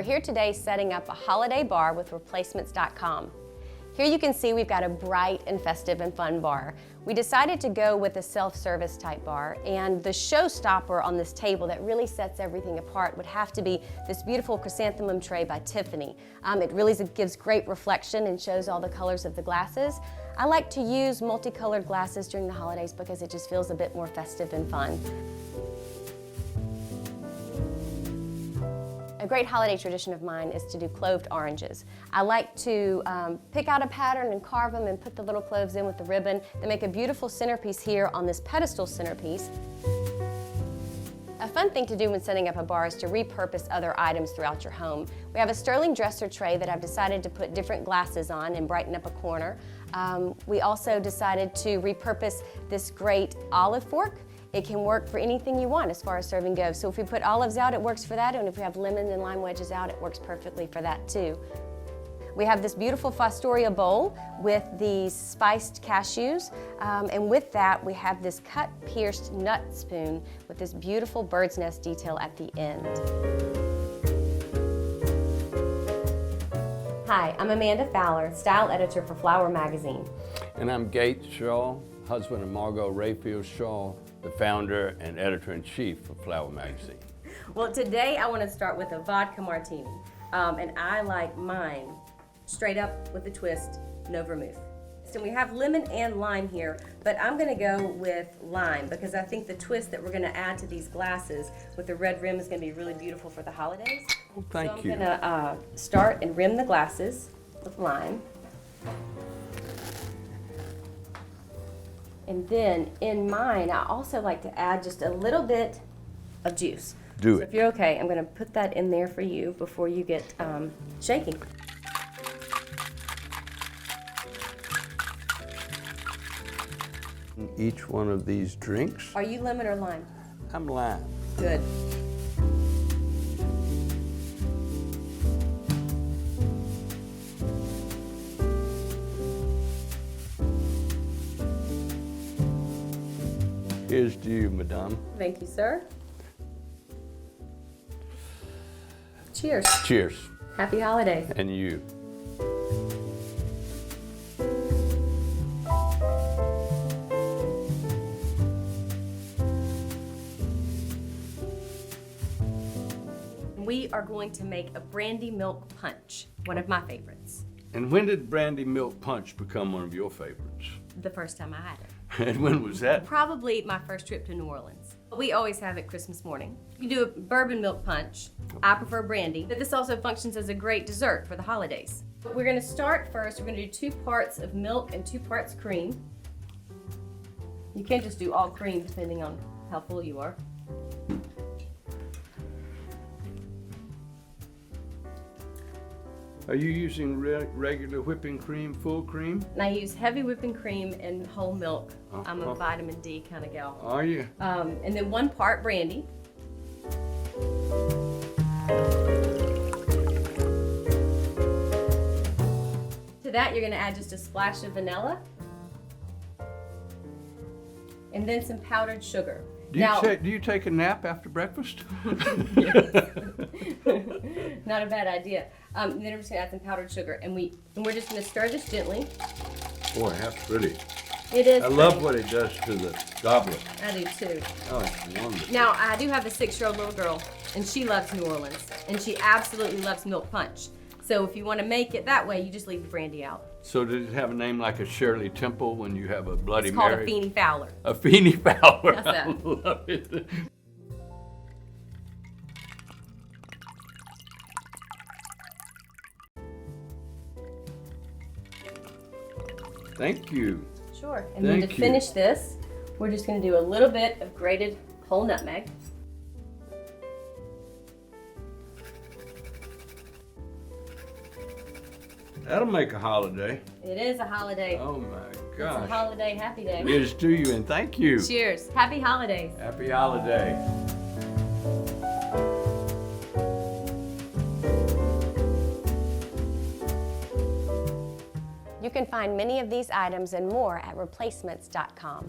we're here today setting up a holiday bar with replacements.com. Here you can see we've got a bright and festive and fun bar. We decided to go with a self-service type bar, and the showstopper on this table that really sets everything apart would have to be this beautiful chrysanthemum tray by Tiffany. It really gives great reflection and shows all the colors of the glasses. I like to use multicolored glasses during the holidays because it just feels a bit more festive and fun. A great holiday tradition of mine is to do cloved oranges. I like to pick out a pattern and carve them and put the little cloves in with the ribbon. They make a beautiful centerpiece here on this pedestal centerpiece. A fun thing to do when setting up a bar is to repurpose other items throughout your home. We have a sterling dresser tray that I've decided to put different glasses on and brighten up a corner. We also decided to repurpose this great olive fork. It can work for anything you want as far as serving goes. So if we put olives out, it works for that, and if we have lemon and lime wedges out, it works perfectly for that too. We have this beautiful Fostoria bowl with these spiced cashews, and with that we have this cut pierced nut spoon with this beautiful bird's nest detail at the end. Hi, I'm Amanda Fowler, style editor for Flower magazine. And I'm Gates Shaw, husband of Margot Rayfield Shaw, the founder and editor-in-chief of Flower magazine. Well, today I want to start with a vodka martini, and I like mine straight up with a twist, no vermouth. So we have lemon and lime here, but I'm going to go with lime because I think the twist that we're going to add to these glasses with the red rim is going to be really beautiful for the holidays. Well, thank you. So I'm going to start and rim the glasses with lime. And then in mine, I also like to add just a little bit of juice. Do so it. If you're okay, I'm going to put that in there for you before you get shaking. Each one of these drinks, Are you lemon or lime? I'm lime. Good. Here's to you, madame. Thank you, sir. Cheers. Cheers. Happy holidays. And you. We are going to make a brandy milk punch, one of my favorites. And when did brandy milk punch become one of your favorites? The first time I had it. And when was that? Probably my first trip to New Orleans. We always have it Christmas morning. You can do a bourbon milk punch. I prefer brandy, but this also functions as a great dessert for the holidays. We're gonna start first, we're gonna do 2 parts of milk and 2 parts cream. You can't just do all cream depending on how full you are. Are you using regular whipping cream, full cream? And I use heavy whipping cream and whole milk. I'm a vitamin D kind of gal. Are you? And then 1 part brandy. To that, you're going to add just a splash of vanilla. And then some powdered sugar. Do you take a nap after breakfast? Not a bad idea. And then I'm just going to add some powdered sugar. And we're just going to stir this gently. Boy, that's pretty. It is. I love what it does to the goblet. I do too. Oh, it's wonderful. Now, I do have a 6-year-old little girl, and she loves New Orleans, and she absolutely loves milk punch. So if you want to make it that way, you just leave the brandy out. So does it have a name like a Shirley Temple when you have a Bloody It's called Mary? a Feeny Fowler. A Feeny Fowler. How's that? I love it. Thank you. Sure. And then to finish this, we're just going to do a little bit of grated whole nutmeg. That'll make a holiday. It is a holiday. Oh my It's gosh. a holiday happy day. Here's to you and thank you. Cheers. Happy holidays. Happy holiday. You can find many of these items and more at replacements.com.